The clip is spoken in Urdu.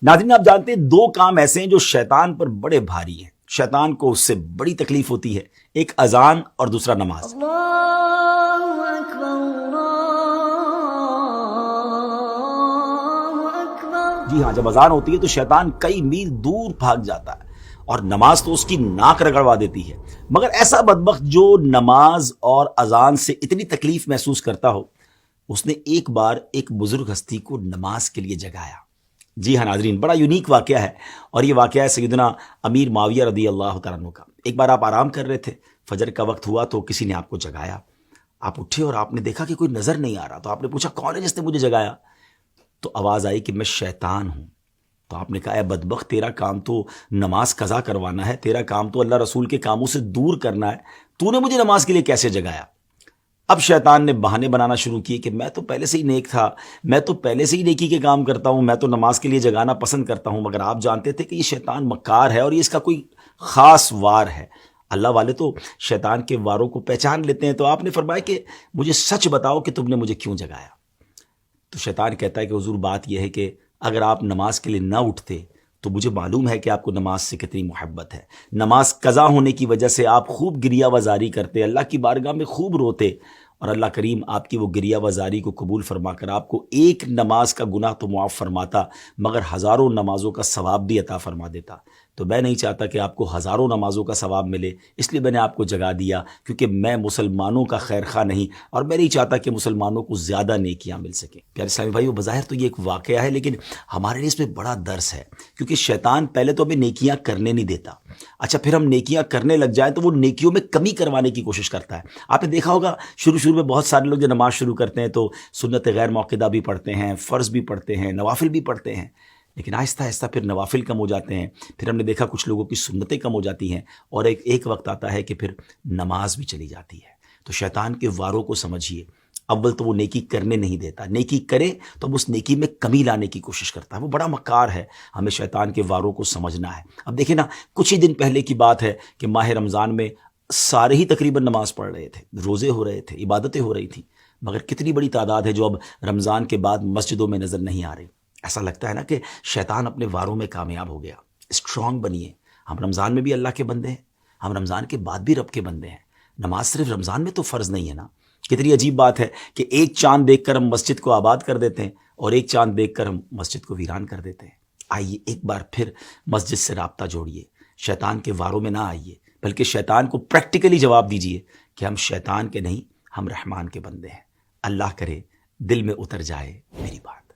ناظرین، آپ جانتے ہیں دو کام ایسے ہیں جو شیطان پر بڑے بھاری ہیں، شیطان کو اس سے بڑی تکلیف ہوتی ہے، ایک اذان اور دوسرا نماز۔ اللہ اکبر، اللہ اکبر۔ جی ہاں، جب اذان ہوتی ہے تو شیطان کئی میل دور بھاگ جاتا ہے اور نماز تو اس کی ناک رگڑوا دیتی ہے، مگر ایسا بدبخت جو نماز اور اذان سے اتنی تکلیف محسوس کرتا ہو، اس نے ایک بار ایک بزرگ ہستی کو نماز کے لیے جگایا۔ جی ہاں ناظرین، بڑا یونیک واقعہ ہے، اور یہ واقعہ ہے سیدنا امیر معاویہ رضی اللہ تعالیٰ عنہ کا۔ ایک بار آپ آرام کر رہے تھے، فجر کا وقت ہوا تو کسی نے آپ کو جگایا، آپ اٹھے اور آپ نے دیکھا کہ کوئی نظر نہیں آ رہا، تو آپ نے پوچھا کون ہے جس نے مجھے جگایا؟ تو آواز آئی کہ میں شیطان ہوں۔ تو آپ نے کہا اے بدبخت، تیرا کام تو نماز قضا کروانا ہے، تیرا کام تو اللہ رسول کے کاموں سے دور کرنا ہے، تو نے مجھے نماز کے لیے کیسے جگایا؟ اب شیطان نے بہانے بنانا شروع کیے کہ میں تو پہلے سے ہی نیک تھا، میں تو پہلے سے ہی نیکی کے کام کرتا ہوں، میں تو نماز کے لیے جگانا پسند کرتا ہوں، مگر آپ جانتے تھے کہ یہ شیطان مکار ہے اور یہ اس کا کوئی خاص وار ہے۔ اللہ والے تو شیطان کے واروں کو پہچان لیتے ہیں۔ تو آپ نے فرمایا کہ مجھے سچ بتاؤ کہ تم نے مجھے کیوں جگایا؟ تو شیطان کہتا ہے کہ حضور بات یہ ہے کہ اگر آپ نماز کے لیے نہ اٹھتے تو مجھے معلوم ہے کہ آپ کو نماز سے کتنی محبت ہے، نماز قضا ہونے کی وجہ سے آپ خوب گریہ وزاری کرتے، اللہ کی بارگاہ میں خوب روتے، اور اللہ کریم آپ کی وہ گریہ وزاری کو قبول فرما کر آپ کو ایک نماز کا گناہ تو معاف فرماتا، مگر ہزاروں نمازوں کا ثواب بھی عطا فرما دیتا۔ تو میں نہیں چاہتا کہ آپ کو ہزاروں نمازوں کا ثواب ملے، اس لیے میں نے آپ کو جگا دیا، کیونکہ میں مسلمانوں کا خیر خواہ نہیں، اور میں نہیں چاہتا کہ مسلمانوں کو زیادہ نیکیاں مل سکیں۔ پیارے اسلامی بھائیو، بظاہر تو یہ ایک واقعہ ہے، لیکن ہمارے لیے اس میں بڑا درس ہے، کیونکہ شیطان پہلے تو ہمیں نیکیاں کرنے نہیں دیتا، اچھا پھر ہم نیکیاں کرنے لگ جائیں تو وہ نیکیوں میں کمی کروانے کی کوشش کرتا ہے۔ آپ نے دیکھا ہوگا شروع میں بہت سارے لوگ جو نماز شروع کرتے ہیں تو سنت غیر موقدہ بھی پڑھتے ہیں، فرض بھی پڑھتے ہیں، نوافل بھی پڑھتے ہیں، لیکن آہستہ آہستہ پھر نوافل کم ہو جاتے ہیں، پھر ہم نے دیکھا کچھ لوگوں کی سنتیں کم ہو جاتی ہیں، اور ایک وقت آتا ہے کہ پھر نماز بھی چلی جاتی ہے۔ تو شیطان کے واروں کو سمجھیے، اول تو وہ نیکی کرنے نہیں دیتا، نیکی کرے تو اب اس نیکی میں کمی لانے کی کوشش کرتا ہے، وہ بڑا مکار ہے، ہمیں شیطان کے واروں کو سمجھنا ہے۔ اب دیکھیں نا، کچھ ہی دن پہلے کی بات ہے کہ ماہ رمضان میں سارے ہی تقریباً نماز پڑھ رہے تھے، روزے ہو رہے تھے، عبادتیں ہو رہی تھیں، مگر کتنی بڑی تعداد ہے جو اب رمضان کے بعد مسجدوں میں نظر نہیں آ رہی۔ ایسا لگتا ہے نا کہ شیطان اپنے واروں میں کامیاب ہو گیا۔ اسٹرانگ بنیے، ہم رمضان میں بھی اللہ کے بندے ہیں، ہم رمضان کے بعد بھی رب کے بندے ہیں، نماز صرف رمضان میں تو فرض نہیں ہے نا۔ کتنی عجیب بات ہے کہ ایک چاند دیکھ کر ہم مسجد کو آباد کر دیتے ہیں، اور ایک چاند دیکھ کر ہم مسجد کو ویران کر دیتے ہیں۔ آئیے ایک بار پھر مسجد سے رابطہ جوڑیے، شیطان کے واروں میں نہ آئیے، بلکہ شیطان کو پریکٹیکلی جواب دیجیے کہ ہم شیطان کے نہیں، ہم رحمان کے بندے ہیں۔ اللہ کرے دل میں اتر جائے میری بات۔